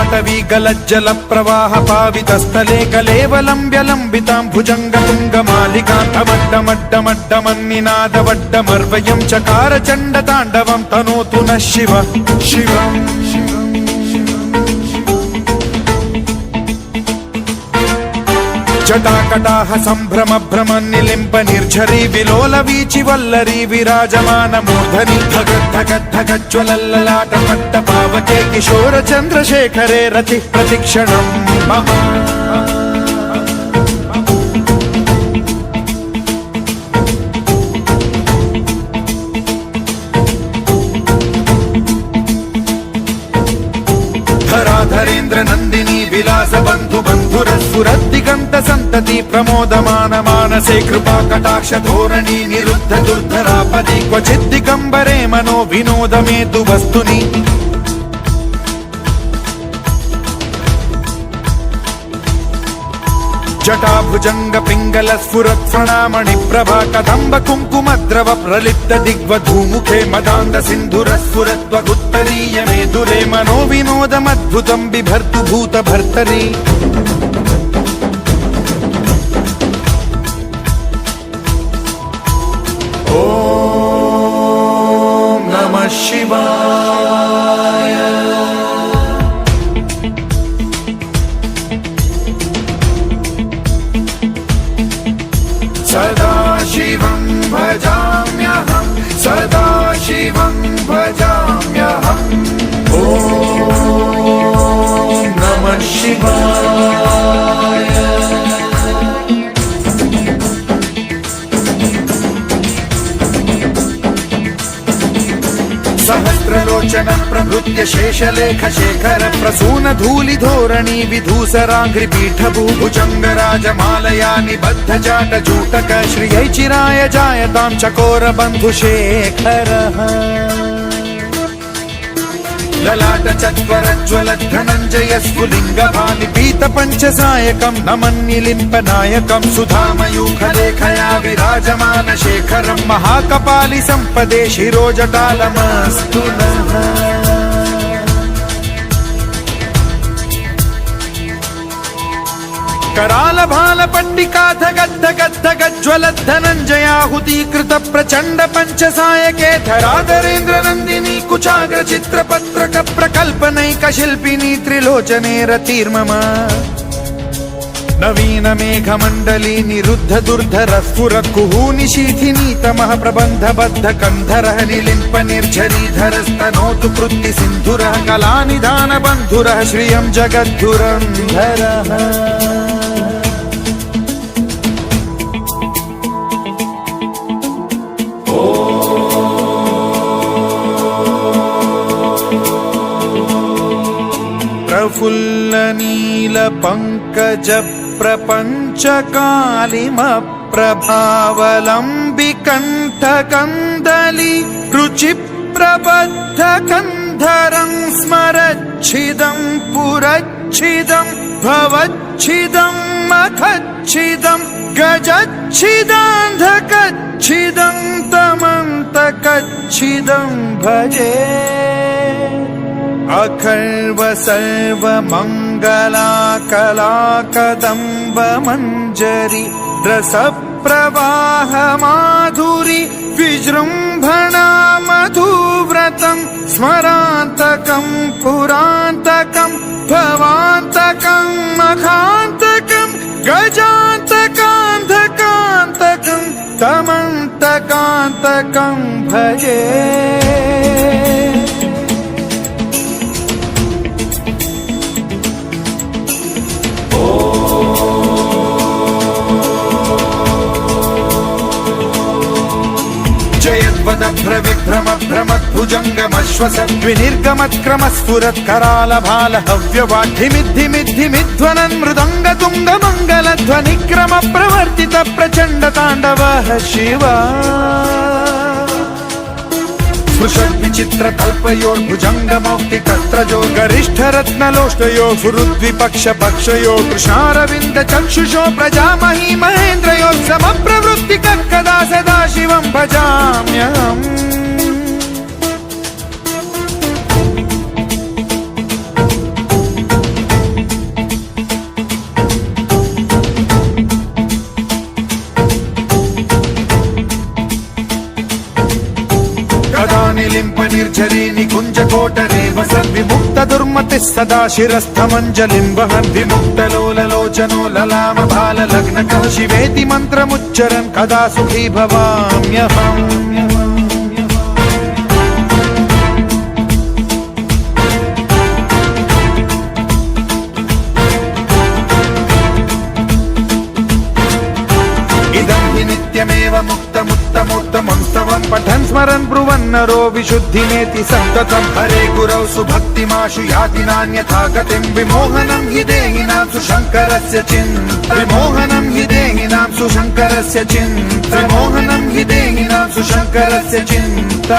पाटवी गलज्जल प्रवाह पावितस्थले कलेवलम्ब्यलम्बितां भुजङ्गतुङ्गमालिकान्तमड्डमड्डमड्डमन्निनादवड्डमर्वयं चकार चण्डताण्डवं तनोतु नः शिव शिवम् जटाकटाह सम्भ्रम भ्रम निलिम्प निर्झरी विलोल वीचि वल्लरी विराजमान मूर्धनि धगद्धगद्धगज्ज्वलल्ललाट पट्ट पावके किशोर चन्द्रशेखरे रति प्रतिक्षणम् धराधरेन्द्र नन्दिनी विलास बन्धु बन्धुरस्फुरद्दिगन्त सन्तति प्रमोदमान मानसे कृपा कटाक्ष धोरणी निरुद्ध दुर्धरापदि क्वचिद्दिगम्बरे मनो विनोदमेतु वस्तुनि जटाभुजंग पिंगल स्फुरत् प्रणामणि प्रभा कदम्ब कुङ्कुमद्रव प्रलिप्त दिग्वधूमुखे मदान्ध सिन्धुर स्फुरत्वगुत्तरीय मेदुरे मनो विनोदमद्भुतं बिभर्तु भूत भर्तरि ॐ नमः शिवाय सदा शिवं भजाम्यहं सदा शिवं भजाम्यहम् ॐ नमः शिवाय सहस्रलोचन प्रभृत्य शेषलेख शेखर प्रसून धूलि धोरणी विधूसराघ्रि पीठभूभुजंग राजमालया निबद्ध जाट जूटक श्रियै चिराय जायतां चकोर बन्धुशेखरः ललाट चत्वरज्वल धनञ्जय स्फुलिङ्ग भानि पीत पञ्चसायकं नमन्निलिम्प नायकं सुधामयूखलेखया विराजमान शेखरं महाकपालि सम्पदे शिरोजटालमस्तु नः कराल भाल पट्टिका धगद्ध गद्ध गज्ज्वलत् धनञ्जयाहुतीकृत प्रचण्ड पञ्चसायके धराधरेन्द्र नन्दिनी कुचाग्र चित्रपत्रक प्रकल्पनैक शिल्पिनी त्रिलोचने रतिर्मम नवीन मेघमण्डली निरुद्ध दुर्धर स्फुर कुहूनि शीथिनी तमः प्रबन्ध बद्ध कन्धरः निलिम्प निर्झरीधर स्तनोतु कृत्ति सिन्धुरः कलानिधान बन्धुरः श्रियं जगद्धुरन्धरः प्रफुल्ल नील पंकज प्रपंच कालिम प्रभावलंबि कंठ कंदली रुचि प्रबद्ध कंधरं स्मरच्छिदं पुरच्छिदं भवच्छिदं मखच्छिदं गजच्छिदान्धकच्छिदं तमन्तकच्छिदं भजे अखर्व सर्व मंगला कला कदम्ब मंजरी रस प्रवाह माधुरी विजृंभणा मधुव्रतं स्मरान्तकं पुरान्तकं भवान्तकं मखान्तकं गजान्तकान्धकान्तकं तमन्तकान्तकं भजे भ्रम भ्रमद्भुजङ्गमश्वसद्विनिर्गमत्क्रम स्फुरत् कराल भाल हव्यवाढ्धिमिद्धिमिद्धिमिध्वनन् मृदङ्ग तुङ्ग मङ्गलध्वनिक्रम प्रवर्तित प्रचण्ड ताण्डवः शिवा स्पृशद्विचित्र कल्पयोर्भुजङ्गमौक्तिकत्रजो गरिष्ठ रत्नलोष्टयो फुरुद्विपक्ष पक्षयो कृष्णारविन्द चक्षुषो प्रजामही महेन्द्रयो समप्रवृत्तिक कदा सदा शिवं भजाम्यहम् एव सद्विमुक्त दुर्मतिः सदा शिरस्थमञ्जलिं वहन् विमुक्तलोललोचनो ललाम बाललग्नकः शिवेति मन्त्रमुच्चरन् कदा सुखी भवाम्यहम् नित्यमेव मुक्तमुत्तमोत्तमं पठन् स्मरन् ब्रुवन्नरो विशुद्धिमेति सन्ततं हरे गुरौ सुभक्तिमाशु याति नान्यथा गतिं विमोहनं हि देहिनां सुशङ्करस्य चिन्ता विमोहनं हि देहिनां सुशङ्करस्य चिन्ता विमोहनं हि देहिनां सुशङ्करस्य चिन्ता